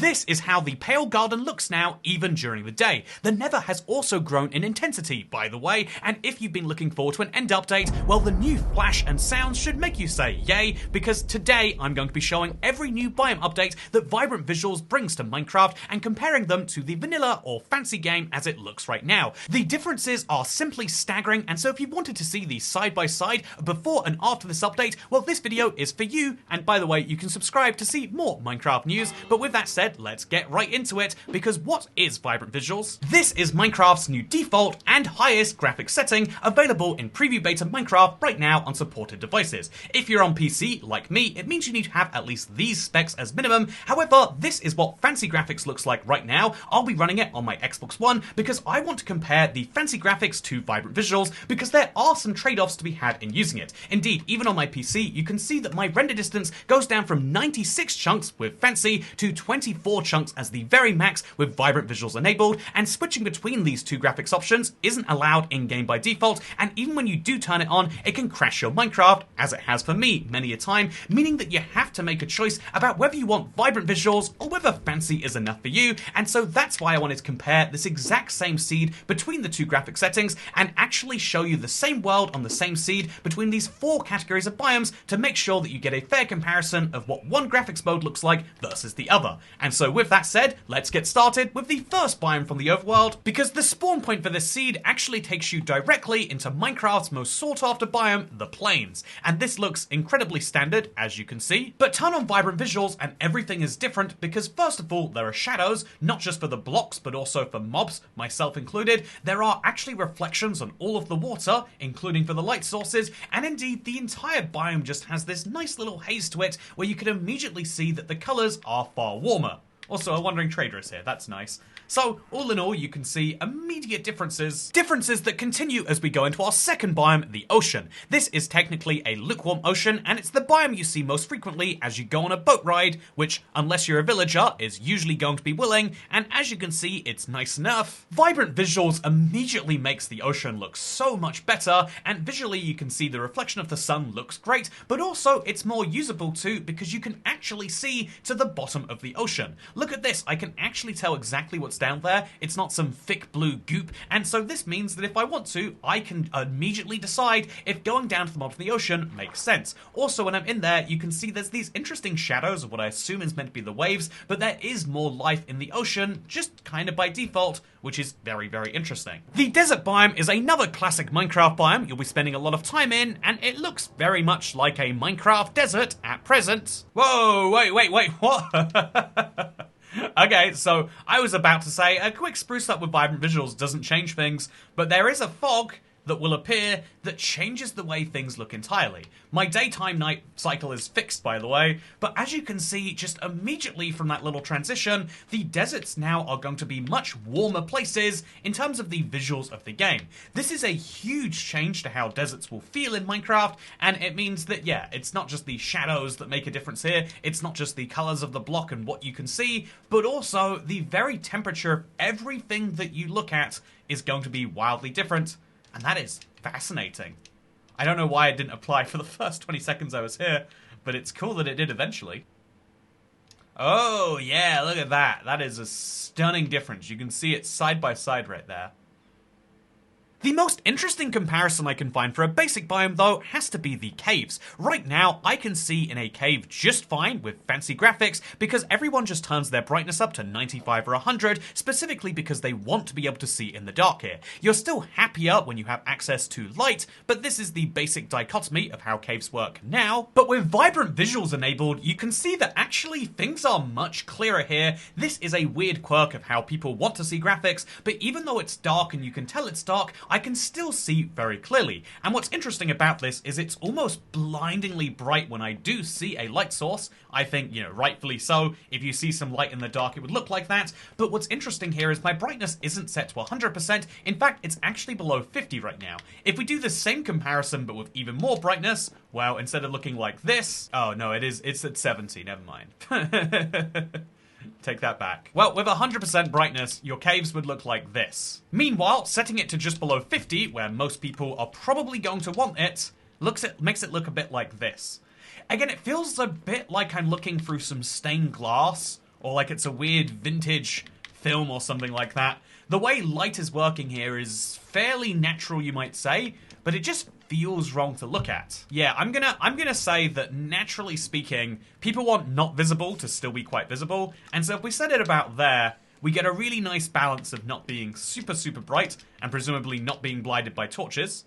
This is how the Pale Garden looks now, even during the day. The Nether has also grown in intensity, by the way, and if you've been looking forward to an end update, well, the new flash and sounds should make you say yay, because today I'm going to be showing every new biome update that Vibrant Visuals brings to Minecraft and comparing them to the vanilla or fancy game as it looks right now. The differences are simply staggering, and so if you wanted to see these side by side before and after this update, well, this video is for you, and by the way, you can subscribe to see more Minecraft news. But with that said, let's get right into it, because what is Vibrant Visuals? This is Minecraft's new default and highest graphics setting, available in preview beta Minecraft right now on supported devices. If you're on PC, like me, it means you need to have at least these specs as minimum. However, this is what fancy graphics looks like right now. I'll be running it on my Xbox One because I want to compare the fancy graphics to Vibrant Visuals, because there are some trade-offs to be had in using it. Indeed, even on my PC, you can see that my render distance goes down from 96 chunks with fancy to 24 chunks as the very max with Vibrant Visuals enabled, and switching between these two graphics options isn't allowed in-game by default, and even when you do turn it on, it can crash your Minecraft, as it has for me many a time, meaning that you have to make a choice about whether you want Vibrant Visuals or whether fancy is enough for you. And so that's why I wanted to compare this exact same seed between the two graphic settings and actually show you the same world on the same seed between these four categories of biomes to make sure that you get a fair comparison of what one graphics mode looks like versus the other. And so with that said, let's get started with the first biome from the overworld, because the spawn point for this seed actually takes you directly into Minecraft's most sought after biome, the plains. And this looks incredibly standard, as you can see, but turn on Vibrant Visuals and everything is different, because first of all, there are shadows, not just for the blocks, but also for mobs, myself included. There are actually reflections on all of the water, including for the light sources, and indeed the entire biome just has this nice little haze to it, where you can immediately see that the colours are far warmer. Also, a wandering trader is here, that's nice. So, all in all, you can see immediate differences that continue as we go into our second biome, the ocean. This is technically a lukewarm ocean, and it's the biome you see most frequently as you go on a boat ride, which, unless you're a villager, is usually going to be willing, and as you can see, it's nice enough. Vibrant Visuals immediately makes the ocean look so much better, and visually you can see the reflection of the sun looks great, but also it's more usable too, because you can actually see to the bottom of the ocean. Look at this, I can actually tell exactly what's down there. It's not some thick blue goop, and so this means that if I want to, I can immediately decide if going down to the bottom of the ocean makes sense. Also, when I'm in there, you can see there's these interesting shadows of what I assume is meant to be the waves, but there is more life in the ocean, just kind of by default, which is very, very interesting. The desert biome is another classic Minecraft biome you'll be spending a lot of time in, and it looks very much like a Minecraft desert at present. Whoa, wait, what? Okay, so I was about to say a quick spruce up with Vibrant Visuals doesn't change things, but there is a fog that will appear that changes the way things look entirely. My daytime-night cycle is fixed, by the way, but as you can see, just immediately from that little transition, the deserts now are going to be much warmer places in terms of the visuals of the game. This is a huge change to how deserts will feel in Minecraft, and it means that, yeah, it's not just the shadows that make a difference here, it's not just the colors of the block and what you can see, but also the very temperature of everything that you look at is going to be wildly different. And that is fascinating. I don't know why it didn't apply for the first 20 seconds I was here, but it's cool that it did eventually. Oh, yeah, look at that. That is a stunning difference. You can see it side by side right there. The most interesting comparison I can find for a basic biome, though, has to be the caves. Right now, I can see in a cave just fine with fancy graphics because everyone just turns their brightness up to 95 or 100, specifically because they want to be able to see in the dark here. You're still happier when you have access to light, but this is the basic dichotomy of how caves work now. But with Vibrant Visuals enabled, you can see that actually things are much clearer here. This is a weird quirk of how people want to see graphics, but even though it's dark and you can tell it's dark, I can still see very clearly. And what's interesting about this is it's almost blindingly bright when I do see a light source. I think, you know, rightfully so. If you see some light in the dark, it would look like that. But what's interesting here is my brightness isn't set to 100%. In fact, it's actually below 50 right now. If we do the same comparison, but with even more brightness, well, instead of looking like this, oh no, it's at 70, never mind. Take that back. Well, with 100% brightness, your caves would look like this. Meanwhile, setting it to just below 50, where most people are probably going to want it, makes it look a bit like this. Again, it feels a bit like I'm looking through some stained glass, or like it's a weird vintage film or something like that. The way light is working here is fairly natural, you might say, but it just feels wrong to look at. Yeah, I'm gonna say that naturally speaking, people want not visible to still be quite visible, and so if we set it about there, we get a really nice balance of not being super, super bright, and presumably not being blinded by torches.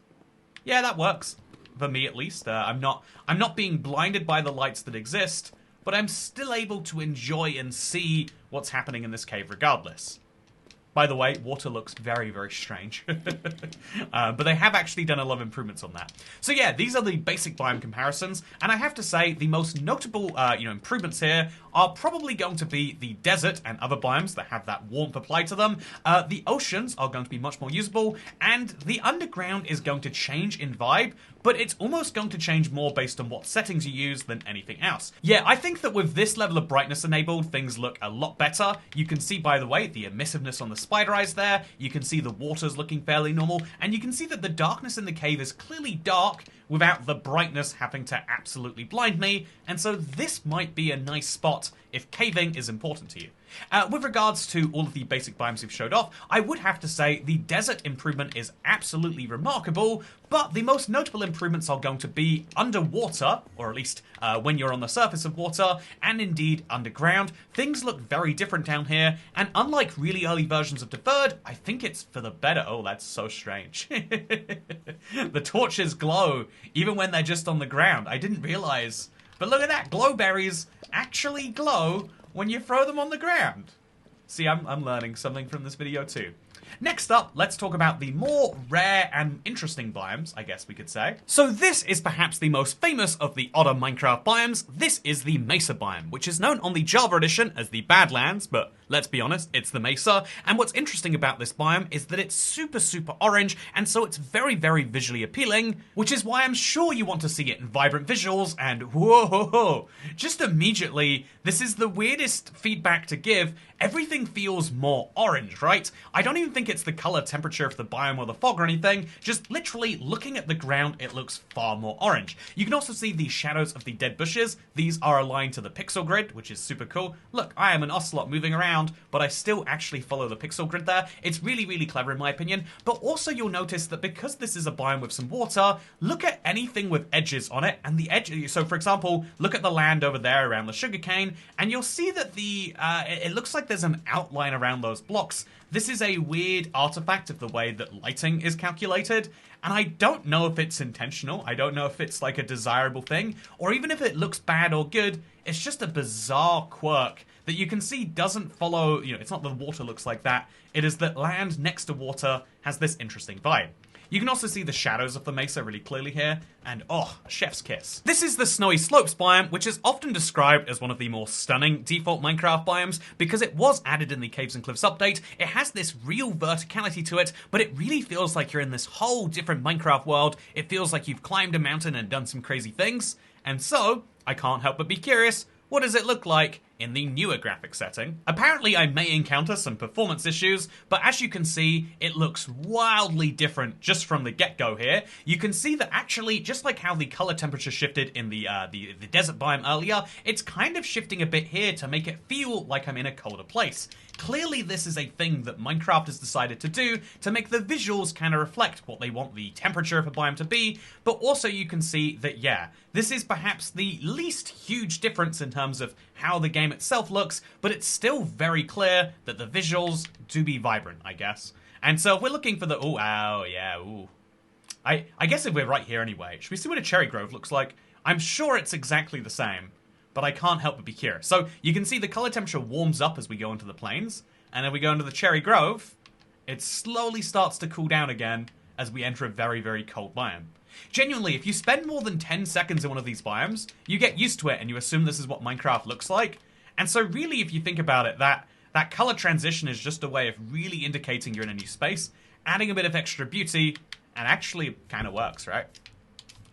Yeah, that works. For me, at least. I'm not being blinded by the lights that exist, but I'm still able to enjoy and see what's happening in this cave regardless. By the way, water looks very, very strange. But they have actually done a lot of improvements on that. So yeah, these are the basic biome comparisons, and I have to say the most notable improvements here are probably going to be the desert and other biomes that have that warmth applied to them. The oceans are going to be much more usable, and the underground is going to change in vibe, but it's almost going to change more based on what settings you use than anything else. Yeah, I think that with this level of brightness enabled, things look a lot better. You can see, by the way, the emissiveness on the spider eyes there, you can see the water's looking fairly normal, and you can see that the darkness in the cave is clearly dark without the brightness having to absolutely blind me, and so this might be a nice spot if caving is important to you. With regards to all of the basic biomes we've showed off, I would have to say the desert improvement is absolutely remarkable, but the most notable improvements are going to be underwater, or at least when you're on the surface of water, and indeed underground. Things look very different down here, and unlike really early versions of Deferred, I think it's for the better. Oh, that's so strange. The torches glow, even when they're just on the ground. I didn't realize. But look at that, glowberries actually glow when you throw them on the ground. See, I'm learning something from this video too. Next up, let's talk about the more rare and interesting biomes, I guess we could say. So this is perhaps the most famous of the odder Minecraft biomes. This is the Mesa biome, which is known on the Java edition as the Badlands, but let's be honest, it's the Mesa. And what's interesting about this biome is that it's super, super orange, and so it's very, very visually appealing, which is why I'm sure you want to see it in vibrant visuals, and whoa, just immediately, this is the weirdest feedback to give. Everything feels more orange, right? I don't even think it's the color temperature of the biome or the fog or anything, just literally looking at the ground, it looks far more orange. You can also see the shadows of the dead bushes. These are aligned to the pixel grid, which is super cool. Look, I am an ocelot moving around, but I still actually follow the pixel grid there. It's really, really clever in my opinion, but also you'll notice that because this is a biome with some water, look at anything with edges on it, and the edge, so for example, look at the land over there around the sugarcane, and you'll see that it looks like there's an outline around those blocks. This is a weird artifact of the way that lighting is calculated, and I don't know if it's intentional. I don't know if it's like a desirable thing, or even if it looks bad or good. It's just a bizarre quirk that you can see doesn't follow, it's not that water looks like that. It is that land next to water has this interesting vibe. You can also see the shadows of the mesa really clearly here, and oh, chef's kiss. This is the Snowy Slopes biome, which is often described as one of the more stunning default Minecraft biomes because it was added in the Caves and Cliffs update. It has this real verticality to it, but it really feels like you're in this whole different Minecraft world. It feels like you've climbed a mountain and done some crazy things, and so I can't help but be curious. What does it look like in the newer graphic setting? Apparently I may encounter some performance issues, but as you can see, it looks wildly different just from the get-go here. You can see that actually, just like how the color temperature shifted in the desert biome earlier, it's kind of shifting a bit here to make it feel like I'm in a colder place. Clearly this is a thing that Minecraft has decided to do to make the visuals kind of reflect what they want the temperature of a biome to be, but also you can see that, yeah, this is perhaps the least huge difference in terms of how the game itself looks, but it's still very clear that the visuals do be vibrant, I guess. And so if we're looking for the, I guess if we're right here anyway, should we see what a cherry grove looks like? I'm sure it's exactly the same, but I can't help but be curious. So you can see the color temperature warms up as we go into the plains, and then we go into the cherry grove, it slowly starts to cool down again as we enter a very, very cold biome. Genuinely, if you spend more than 10 seconds in one of these biomes, you get used to it and you assume this is what Minecraft looks like. And so really, if you think about it, that color transition is just a way of really indicating you're in a new space, adding a bit of extra beauty, and actually kind of works, right?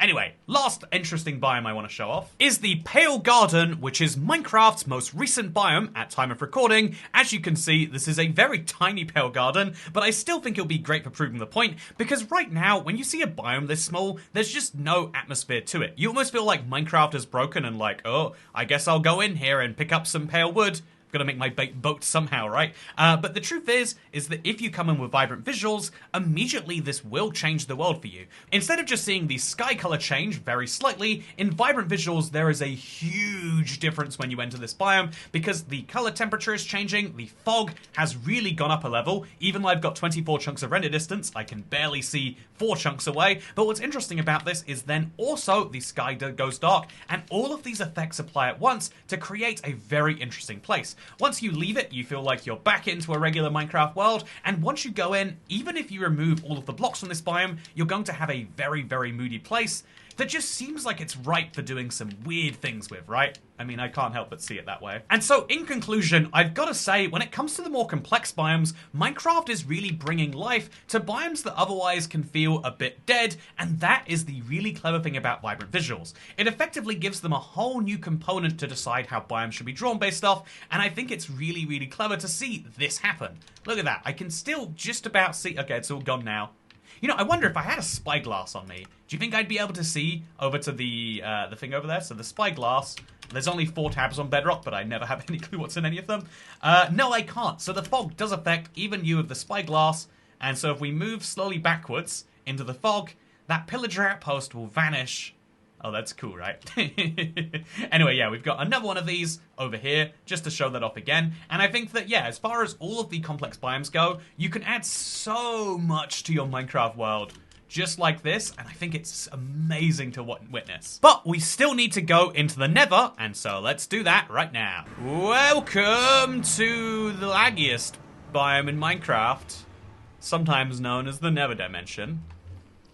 Anyway, last interesting biome I want to show off is the Pale Garden, which is Minecraft's most recent biome at time of recording. As you can see, this is a very tiny Pale Garden, but I still think it'll be great for proving the point, because right now, when you see a biome this small, there's just no atmosphere to it. You almost feel like Minecraft is broken and like, oh, I guess I'll go in here and pick up some pale wood. Gotta make my boat somehow, right? But the truth is that if you come in with vibrant visuals, immediately this will change the world for you. Instead of just seeing the sky color change very slightly, in vibrant visuals there is a huge difference when you enter this biome because the color temperature is changing, the fog has really gone up a level. Even though I've got 24 chunks of render distance, I can barely see 4 chunks away. But what's interesting about this is then also the sky goes dark, and all of these effects apply at once to create a very interesting place. Once you leave it, you feel like you're back into a regular Minecraft world, and once you go in, even if you remove all of the blocks from this biome, you're going to have a very, very moody place that just seems like it's ripe for doing some weird things with, right? I mean, I can't help but see it that way. And so, in conclusion, I've got to say, when it comes to the more complex biomes, Minecraft is really bringing life to biomes that otherwise can feel a bit dead, and that is the really clever thing about vibrant visuals. It effectively gives them a whole new component to decide how biomes should be drawn based off, and I think it's really, really clever to see this happen. Look at that. I can still just about see... Okay, it's all gone now. You know, I wonder if I had a spyglass on me, do you think I'd be able to see over to the thing over there? So the spyglass, there's only 4 tabs on Bedrock, but I never have any clue what's in any of them. No, I can't. So the fog does affect even you with the spyglass, and so if we move slowly backwards into the fog, that pillager outpost will vanish. Oh, that's cool, right? Anyway, yeah, we've got another one of these over here, just to show that off again. And I think that, yeah, as far as all of the complex biomes go, you can add so much to your Minecraft world just like this, and I think it's amazing to witness. But we still need to go into the Nether, and so let's do that right now. Welcome to the laggiest biome in Minecraft, sometimes known as the Nether dimension.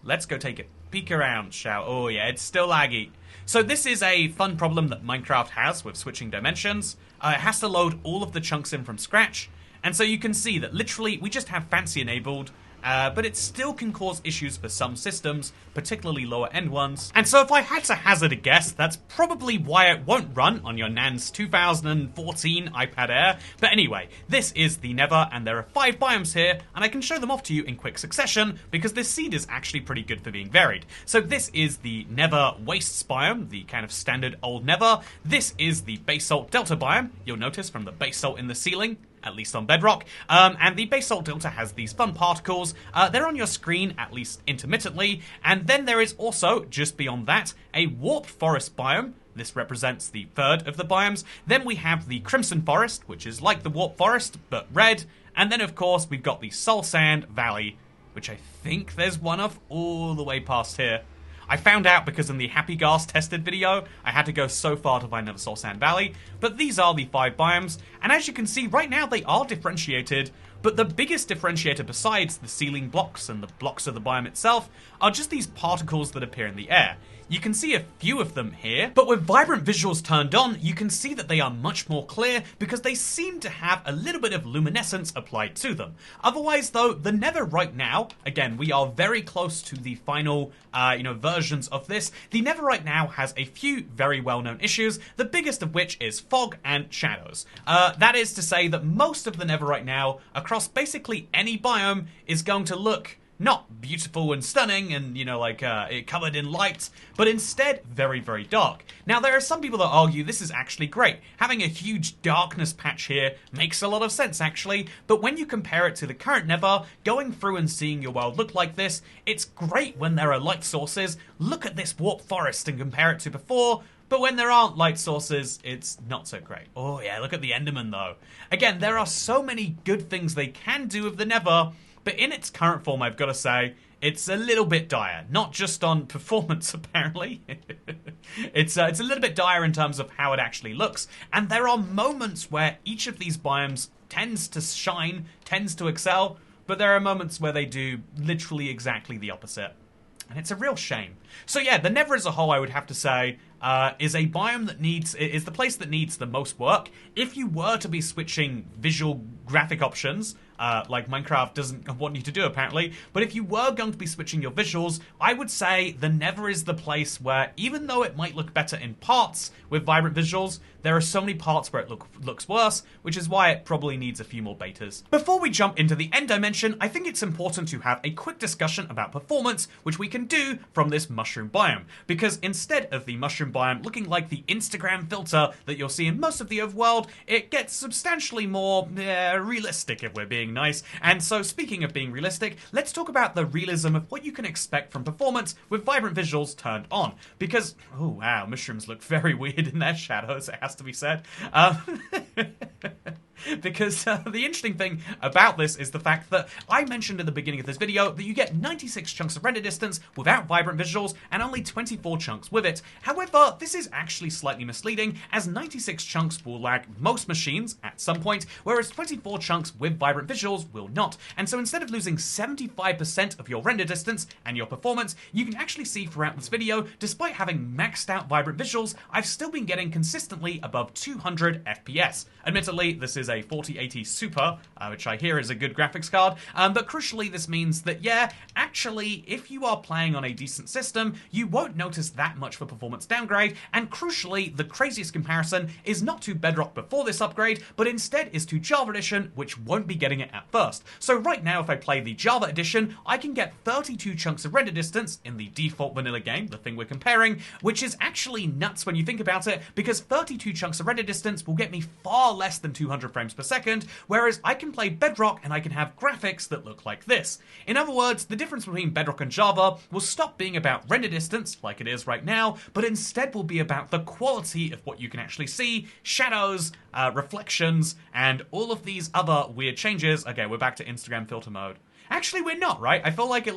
Let's go take a peek around, shall we? Oh yeah, it's still laggy. So this is a fun problem that Minecraft has with switching dimensions. It has to load all of the chunks in from scratch, and so you can see that literally we just have fancy enabled, but it still can cause issues for some systems, particularly lower end ones. And so if I had to hazard a guess, that's probably why it won't run on your Nan's 2014 iPad Air. But anyway, this is the Nether, and there are 5 biomes here, and I can show them off to you in quick succession, because this seed is actually pretty good for being varied. So this is the Nether Wastes biome, the kind of standard old Nether. This is the Basalt Delta biome, you'll notice from the basalt in the ceiling, at least on Bedrock, and the Basalt Delta has these fun particles. They're on your screen, at least intermittently, and then there is also, just beyond that, a Warped Forest biome. This represents the 3rd of the biomes. Then we have the Crimson Forest, which is like the Warped Forest, but red, and then of course we've got the Soul Sand Valley, which I think there's one of all the way past here. I found out because in the Happy Gas tested video, I had to go so far to find another Soul Sand Valley, but these are the 5 biomes, and as you can see, right now they are differentiated, but the biggest differentiator besides the ceiling blocks and the blocks of the biome itself are just these particles that appear in the air. You can see a few of them here, but with vibrant visuals turned on, you can see that they are much more clear because they seem to have a little bit of luminescence applied to them. Otherwise though, the Nether right now, again, we are very close to the final, versions of this. The Nether right now has a few very well-known issues, the biggest of which is fog and shadows. That is to say that most of the Nether right now, across basically any biome, is going to look not beautiful and stunning and, covered in light, but instead very, very dark. Now, there are some people that argue this is actually great. Having a huge darkness patch here makes a lot of sense, actually, but when you compare it to the current Nether, going through and seeing your world look like this, it's great when there are light sources. Look at this Warped Forest and compare it to before. But when there aren't light sources, it's not so great. Oh yeah, look at the Enderman though. Again, there are so many good things they can do with the Nether, but in its current form, I've got to say, it's a little bit dire. Not just on performance, apparently. It's a little bit dire in terms of how it actually looks. And there are moments where each of these biomes tends to shine, tends to excel, but there are moments where they do literally exactly the opposite. And it's a real shame. So yeah, the Nether as a whole, I would have to say, is a biome that is the place that needs the most work. If you were to be switching visual graphic options, like Minecraft doesn't want you to do apparently. But if you were going to be switching your visuals, I would say the Nether is the place where, even though it might look better in parts with vibrant visuals, there are so many parts where it looks worse, which is why it probably needs a few more betas. Before we jump into the end dimension, I think it's important to have a quick discussion about performance, which we can do from this mushroom biome. Because instead of the mushroom biome looking like the Instagram filter that you'll see in most of the overworld, it gets substantially more realistic, if we're being nice. And so, speaking of being realistic, let's talk about the realism of what you can expect from performance with vibrant visuals turned on. Because, oh wow, mushrooms look very weird in their shadows, it has to be said. Because the interesting thing about this is the fact that I mentioned in the beginning of this video that you get 96 chunks of render distance without vibrant visuals and only 24 chunks with it. However, this is actually slightly misleading, as 96 chunks will lag most machines at some point, whereas 24 chunks with vibrant visuals will not. And so instead of losing 75% of your render distance and your performance, you can actually see throughout this video, despite having maxed out vibrant visuals, I've still been getting consistently above 200 FPS. Admittedly, this is a 4080 Super, which I hear is a good graphics card, but crucially this means that, yeah, actually, if you are playing on a decent system, you won't notice that much of a performance downgrade, and crucially, the craziest comparison is not to Bedrock before this upgrade, but instead is to Java Edition, which won't be getting it at first. So right now, if I play the Java Edition, I can get 32 chunks of render distance in the default vanilla game, the thing we're comparing, which is actually nuts when you think about it, because 32 chunks of render distance will get me far less than 200 frames per second, whereas I can play Bedrock and I can have graphics that look like this. In other words, the difference between Bedrock and Java will stop being about render distance, like it is right now, but instead will be about the quality of what you can actually see, shadows, reflections, and all of these other weird changes. Okay, we're back to Instagram filter mode. Actually, we're not, right? I feel like it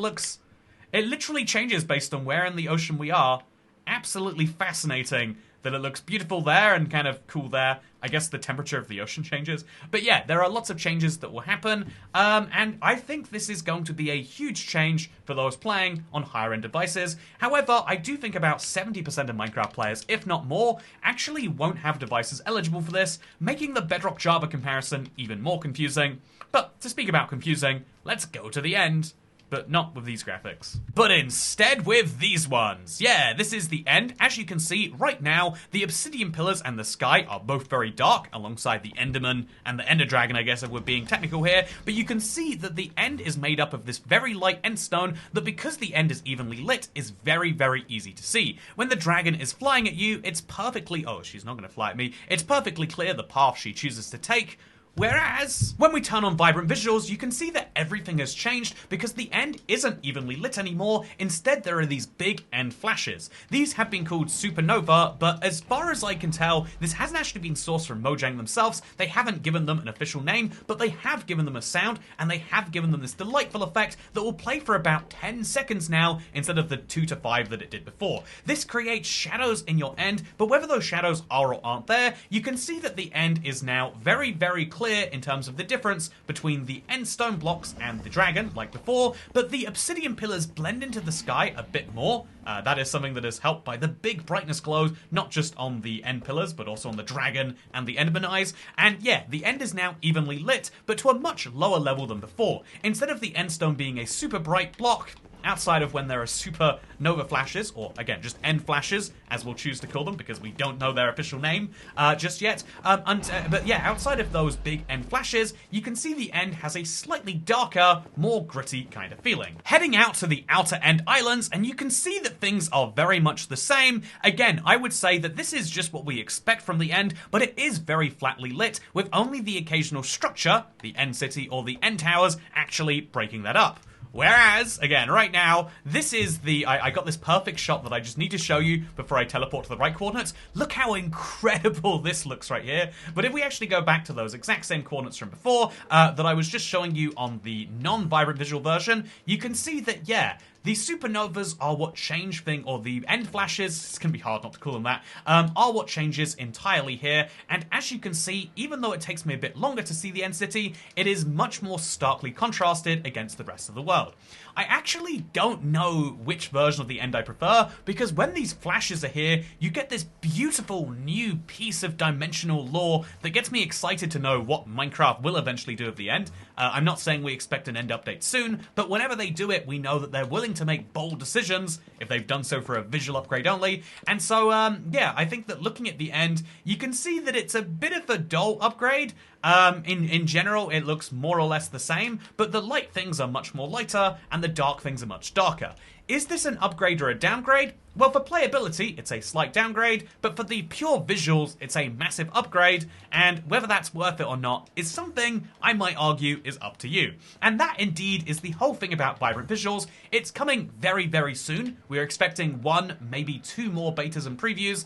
literally changes based on where in the ocean we are. Absolutely fascinating that it looks beautiful there and kind of cool there. I guess the temperature of the ocean changes. But yeah, there are lots of changes that will happen, and I think this is going to be a huge change for those playing on higher-end devices. However, I do think about 70% of Minecraft players, if not more, actually won't have devices eligible for this, making the Bedrock Java comparison even more confusing. But to speak about confusing, let's go to the end. But not with these graphics. But instead with these ones. Yeah, this is the end. As you can see, right now, the obsidian pillars and the sky are both very dark, alongside the Enderman and the Ender Dragon, I guess, if we're being technical here. But you can see that the end is made up of this very light end stone that, because the end is evenly lit, is very, very easy to see. When the dragon is flying at you, it's perfectly... Oh, she's not going to fly at me. It's perfectly clear the path she chooses to take. Whereas, when we turn on vibrant visuals, you can see that everything has changed because the end isn't evenly lit anymore. Instead, there are these big end flashes. These have been called supernova, but as far as I can tell, this hasn't actually been sourced from Mojang themselves. They haven't given them an official name, but they have given them a sound, and they have given them this delightful effect that will play for about 10 seconds now, instead of the 2 to 5 that it did before. This creates shadows in your end, but whether those shadows are or aren't there, you can see that the end is now very, very clear in terms of the difference between the end stone blocks and the dragon, like before, but the obsidian pillars blend into the sky a bit more. That is something that is helped by the big brightness glows, not just on the end pillars, but also on the dragon and the Enderman eyes. And yeah, the end is now evenly lit, but to a much lower level than before. Instead of the end stone being a super bright block, outside of when there are supernova flashes, or again, just end flashes, as we'll choose to call them, because we don't know their official name just yet. But yeah, outside of those big end flashes, you can see the end has a slightly darker, more gritty kind of feeling. Heading out to the outer end islands, and you can see that things are very much the same. Again, I would say that this is just what we expect from the end, but it is very flatly lit, with only the occasional structure, the end city or the end towers, actually breaking that up. Whereas, again, right now, this is the... I got this perfect shot that I just need to show you before I teleport to the right coordinates. Look how incredible this looks right here. But if we actually go back to those exact same coordinates from before, that I was just showing you on the non-vibrant visual version, you can see that, yeah, The supernovas are what change or the end flashes, it's going to be hard not to call them that, are what changes entirely here. And as you can see, even though it takes me a bit longer to see the end city, it is much more starkly contrasted against the rest of the world. I actually don't know which version of the end I prefer, because when these flashes are here, you get this beautiful new piece of dimensional lore that gets me excited to know what Minecraft will eventually do at the end. I'm not saying we expect an end update soon, but whenever they do it, we know that they're willing to make bold decisions, if they've done so for a visual upgrade only. And so, yeah, I think that looking at the end, you can see that it's a bit of a dull upgrade. In general, it looks more or less the same, but the light things are much more lighter, and the dark things are much darker. Is this an upgrade or a downgrade? Well, for playability, it's a slight downgrade, but for the pure visuals, it's a massive upgrade, and whether that's worth it or not is something I might argue is up to you. And that indeed is the whole thing about Vibrant Visuals. It's coming very, very soon. We're expecting 1, maybe 2 more betas and previews.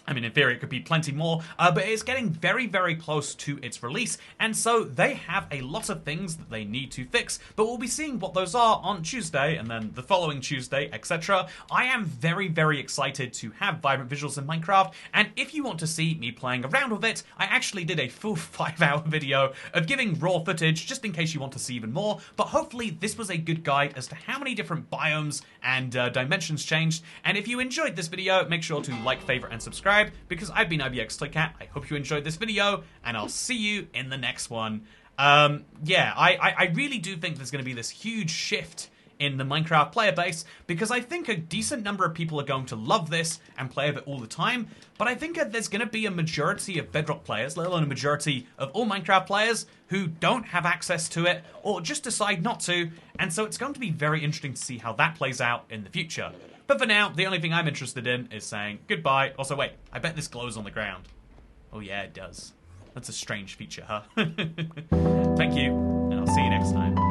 I mean, in theory, it could be plenty more, but it's getting very, very close to its release, and so they have a lot of things that they need to fix, but we'll be seeing what those are on Tuesday, and then the following Tuesday, etc. I am very, very excited to have Vibrant Visuals in Minecraft, and if you want to see me playing around with it, I actually did a full 5-hour video of giving raw footage, just in case you want to see even more, but hopefully this was a good guide as to how many different biomes and dimensions changed, and if you enjoyed this video, make sure to like, favorite, and subscribe, because I've been IBXToyCat. I hope you enjoyed this video, and I'll see you in the next one. Yeah, I really do think there's going to be this huge shift in the Minecraft player base, because I think a decent number of people are going to love this and play with it all the time, but I think there's going to be a majority of Bedrock players, let alone a majority of all Minecraft players, who don't have access to it, or just decide not to, and so it's going to be very interesting to see how that plays out in the future. But for now, the only thing I'm interested in is saying goodbye. Also, wait, I bet this glows on the ground. Oh yeah, it does. That's a strange feature, huh? Thank you, and I'll see you next time.